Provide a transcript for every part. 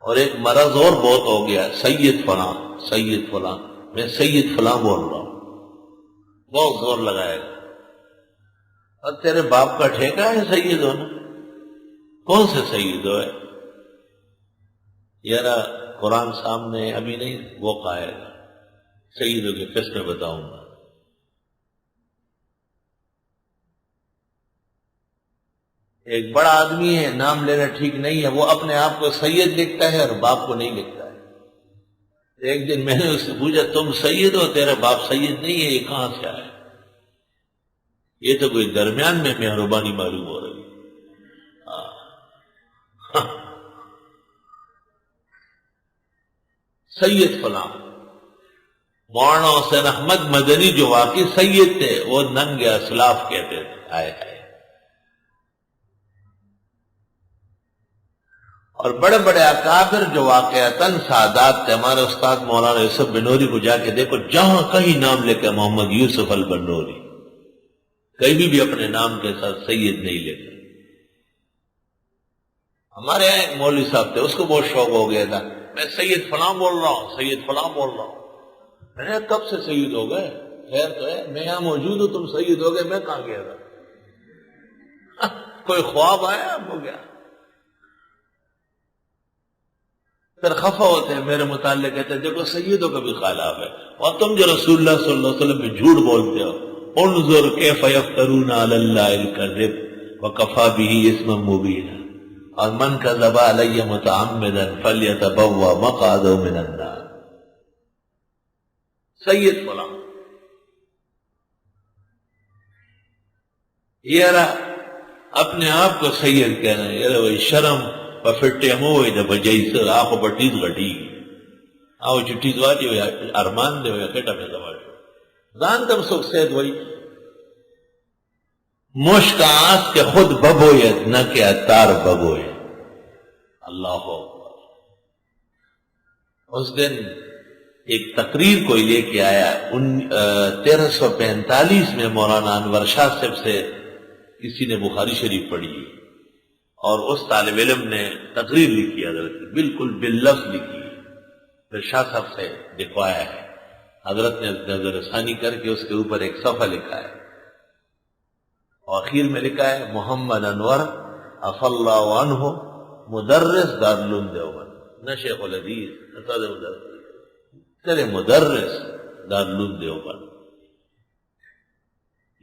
اور ایک مرض اور بہت ہو گیا، سید فلاں سید فلاں، میں سید فلاں بول رہا ہوں، بہت زور لگائے گا۔ اور تیرے باپ کا ٹھیکہ ہے سید ہونا؟ کون سے سید ہو ہے؟ یارا قرآن سامنے ابھی نہیں، وہ آئے گا سیدوں کے قسم بتاؤں گا۔ ایک بڑا آدمی ہے، نام لینا ٹھیک نہیں ہے، وہ اپنے آپ کو سید لکھتا ہے اور باپ کو نہیں لکھتا ہے۔ ایک دن میں نے اس سے پوچھا تم سید ہو؟ تیرا باپ سید نہیں ہے، یہ کہاں سے آیا؟ یہ تو کوئی درمیان میں مہربانی معلوم ہو رہی ہے۔ سید فلاں مولانا حسین احمد مدنی جو واقعی سید تھے، وہ ننگ اسلاف کہتے تھے۔ آئے آئے اور بڑے بڑے اکابر جو واقعتاً سادات تھے، ہمارے استاد مولانا یوسف بنوری کو جا کے دیکھو، جہاں کہیں نام لے کے محمد یوسف البنوری، کہیں بھی اپنے نام کے ساتھ سید نہیں لیتے۔ ہمارے یہاں ایک مولوی صاحب تھے، اس کو بہت شوق ہو گیا تھا، میں سید فلاں بول رہا ہوں، سید فلاں بول رہا ہوں۔ میں نے کب سے سید ہو گئے؟ خیر تو ہے، میں یہاں موجود ہوں، تم سید ہو گئے، میں کہاں گیا تھا؟ کوئی خواب آیا ہو گیا؟ پھر خفا ہوتے ہیں میرے متعلق، کہتے ہیں دیکھو سیدوں کا بھی خلاف ہے، اور تم جو رسول اللہ صلی اللہ علیہ وسلم پہ جھوٹ بولتے ہو۔ انظر کیف یفترون علی اللہ الکذب وکفی بہ اثما مبینا، اور من کذب علی متعمدا فلیتبوأ مقعدہ من النار۔ سید فلاں یہ اپنے آپ کو سید کہنا ہے، یہ وہی شرم پھٹے موئی دا بجائی سر آخو پٹیز گٹی آو چٹیز واجی ہویا ارمان دے ہویا کٹا میں دواجو زان تم سوک سید وہی مشک آس کے خود ببوید نہ کہ اتار ببوید۔ اللہ اکبر۔ اس دن ایک تقریر کوئی لے کے آیا 1345 میں مولانا انور شاہ صاحب سے کسی نے بخاری شریف پڑھی، اور اس طالب علم نے تقریر لکھی، حضرت بالکل باللفظ لکھی، پھر شاہ صاحب سے دکھوایا ہے، حضرت نے نظر ثانی کر کے اس کے اوپر ایک صفحہ لکھا ہے، اور اخیر میں لکھا ہے محمد انور عفا اللہ عنہ مدرس دارالعلوم دیوبند، نہ شیخ الحدیث چلے مدرس دارالعلوم دیوبند،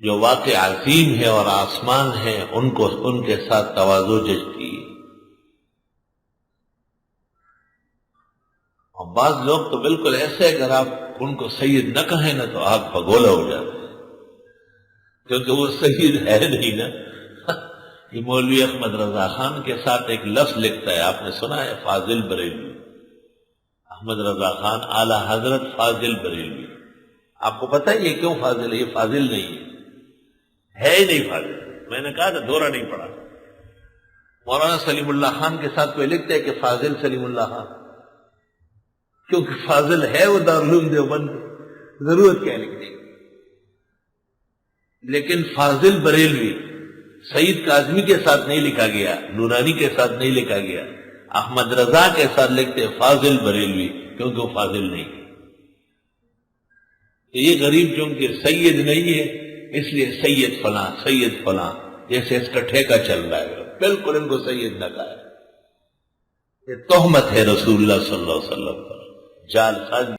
جو واقع عظیم ہے اور آسمان ہے، ان کو ان کے ساتھ تواضع جچتی ہے۔ اور بعض لوگ تو بالکل ایسے اگر آپ ان کو سید نہ کہیں نا تو آگ بگولا ہو جاتے ہیں، کیونکہ وہ سید ہے نہیں نا۔ یہ مولوی احمد رضا خان کے ساتھ ایک لفظ لکھتا ہے، آپ نے سنا ہے، فاضل بریلوی، احمد رضا خان اعلی حضرت فاضل بریلوی۔ آپ کو پتہ ہے یہ کیوں فاضل ہے؟ یہ فاضل نہیں ہے ہی نہیں فاضل، میں نے کہا تھا دورہ نہیں پڑا۔ مولانا سلیم اللہ خان کے ساتھ کوئی لکھتے ہے کہ فاضل سلیم اللہ خان، کیونکہ فاضل ہے وہ دارالعلوم دیوبند، ضرورت کیا لکھنے کی۔ لیکن فاضل بریلوی سعید کاظمی کے ساتھ نہیں لکھا گیا، نورانی کے ساتھ نہیں لکھا گیا، احمد رضا کے ساتھ لکھتے فاضل بریلوی، کیونکہ وہ فاضل نہیں۔ یہ غریب چونکہ سید نہیں ہے، اس لیے سید فلاں سید فلاں، جیسے اس کا ٹھیکہ چل رہا ہے، بالکل ان کو سید نہ کہا۔ یہ تہمت ہے رسول اللہ صلی اللہ علیہ وسلم پر، جعل